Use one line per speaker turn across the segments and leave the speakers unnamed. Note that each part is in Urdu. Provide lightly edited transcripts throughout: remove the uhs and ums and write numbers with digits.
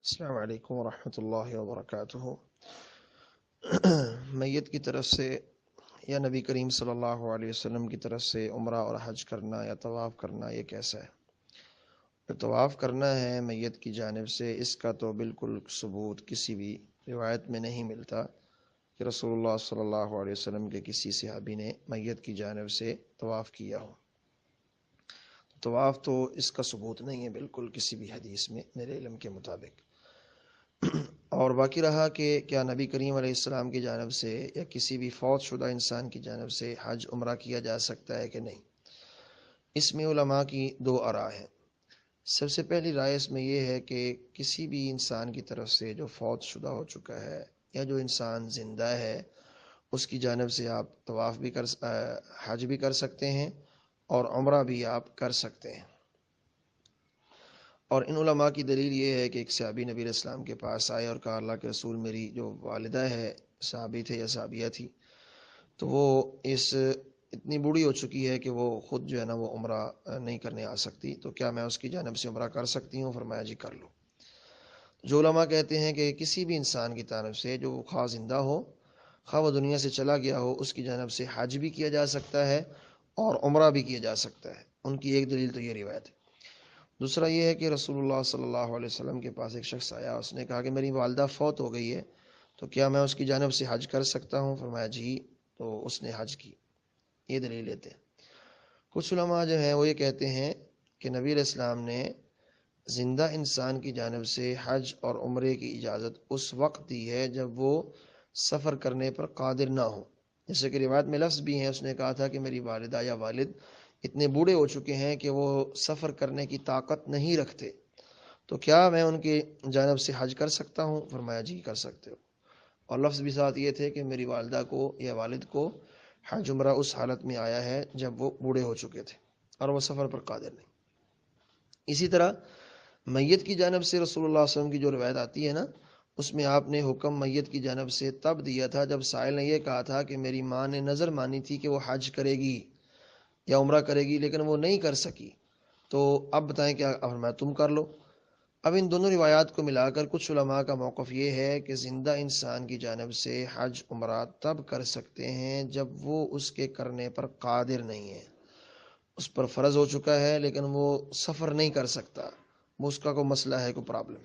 السلام علیکم ورحمۃ اللہ وبرکاتہ۔ میت کی طرف سے یا نبی کریم صلی اللہ علیہ وسلم کی طرف سے عمرہ اور حج کرنا یا طواف کرنا یہ کیسا ہے؟ جو طواف کرنا ہے میت کی جانب سے، اس کا تو بالکل ثبوت کسی بھی روایت میں نہیں ملتا کہ رسول اللہ صلی اللہ علیہ وسلم کے کسی صحابی نے میت کی جانب سے طواف کیا ہو۔ طواف تو اس کا ثبوت نہیں ہے بالکل کسی بھی حدیث میں میرے علم کے مطابق۔ اور باقی رہا کہ کیا نبی کریم علیہ السلام کی جانب سے یا کسی بھی فوت شدہ انسان کی جانب سے حج عمرہ کیا جا سکتا ہے کہ نہیں، اس میں علماء کی دو آراء ہیں۔ سب سے پہلی رائے اس میں یہ ہے کہ کسی بھی انسان کی طرف سے جو فوت شدہ ہو چکا ہے یا جو انسان زندہ ہے، اس کی جانب سے آپ طواف بھی حج بھی کر سکتے ہیں اور عمرہ بھی آپ کر سکتے ہیں۔ اور ان علماء کی دلیل یہ ہے کہ ایک صحابی نبی علیہ السلام کے پاس آئے اور کہا، اللہ کے رسول، میری جو والدہ ہے، صحابی تھے یا صحابیہ تھی، تو وہ اتنی بوڑھی ہو چکی ہے کہ وہ خود جو ہے نا وہ عمرہ نہیں کرنے آ سکتی، تو کیا میں اس کی جانب سے عمرہ کر سکتی ہوں؟ فرمایا جی کر لو۔ جو علماء کہتے ہیں کہ کسی بھی انسان کی جانب سے جو خواہ زندہ ہو خواہ وہ دنیا سے چلا گیا ہو، اس کی جانب سے حج بھی کیا جا سکتا ہے اور عمرہ بھی کیا جا سکتا ہے۔ ان کی ایک دلیل تو یہ روایت ہے۔ دوسرا یہ ہے کہ رسول اللہ صلی اللہ علیہ وسلم کے پاس ایک شخص آیا، اس نے کہا کہ میری والدہ فوت ہو گئی ہے، تو کیا میں اس کی جانب سے حج کر سکتا ہوں؟ فرمایا جی، تو اس نے حج کی۔ یہ دلیل لیتے ہیں۔ کچھ علماء جو ہیں وہ یہ کہتے ہیں کہ نبی علیہ السلام نے زندہ انسان کی جانب سے حج اور عمرے کی اجازت اس وقت دی ہے جب وہ سفر کرنے پر قادر نہ ہو۔ جیسے کہ روایت میں لفظ بھی ہیں، اس نے کہا تھا کہ میری والدہ یا والد اتنے بوڑھے ہو چکے ہیں کہ وہ سفر کرنے کی طاقت نہیں رکھتے، تو کیا میں ان کی جانب سے حج کر سکتا ہوں؟ فرمایا جی کر سکتے ہو۔ اور لفظ بھی ساتھ یہ تھے کہ میری والدہ کو یا والد کو حج عمرہ اس حالت میں آیا ہے جب وہ بوڑھے ہو چکے تھے اور وہ سفر پر قادر نہیں۔ اسی طرح میت کی جانب سے رسول اللہ صلی اللہ علیہ وسلم کی جو روایت آتی ہے نا، اس میں آپ نے حکم میت کی جانب سے تب دیا تھا جب سائل نے یہ کہا تھا کہ میری ماں نے نظر مانی تھی کہ وہ حج کرے گی یا عمرہ کرے گی لیکن وہ نہیں کر سکی، تو اب بتائیں کیا؟ فرمایا تم کر لو۔ اب ان دونوں روایات کو ملا کر کچھ علماء کا موقف یہ ہے کہ زندہ انسان کی جانب سے حج عمرہ تب کر سکتے ہیں جب وہ اس کے کرنے پر قادر نہیں ہے، اس پر فرض ہو چکا ہے لیکن وہ سفر نہیں کر سکتا، وہ اس کا کوئی مسئلہ ہے، کوئی پرابلم۔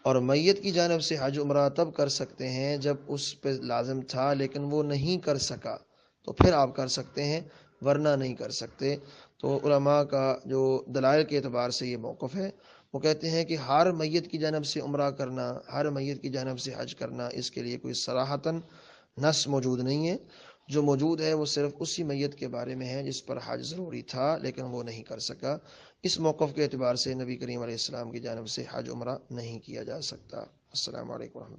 اور میت کی جانب سے حج عمرہ تب کر سکتے ہیں جب اس پہ لازم تھا لیکن وہ نہیں کر سکا، تو پھر آپ کر سکتے ہیں، ورنہ نہیں کر سکتے۔ تو علماء کا جو دلائل کے اعتبار سے یہ موقف ہے، وہ کہتے ہیں کہ ہر میت کی جانب سے عمرہ کرنا، ہر میت کی جانب سے حج کرنا، اس کے لیے کوئی صراحتاً نص موجود نہیں ہے۔ جو موجود ہے وہ صرف اسی میت کے بارے میں ہے جس پر حج ضروری تھا لیکن وہ نہیں کر سکا۔ اس موقف کے اعتبار سے نبی کریم علیہ السلام کی جانب سے حج عمرہ نہیں کیا جا سکتا۔ السلام علیکم ورحمۃ اللہ۔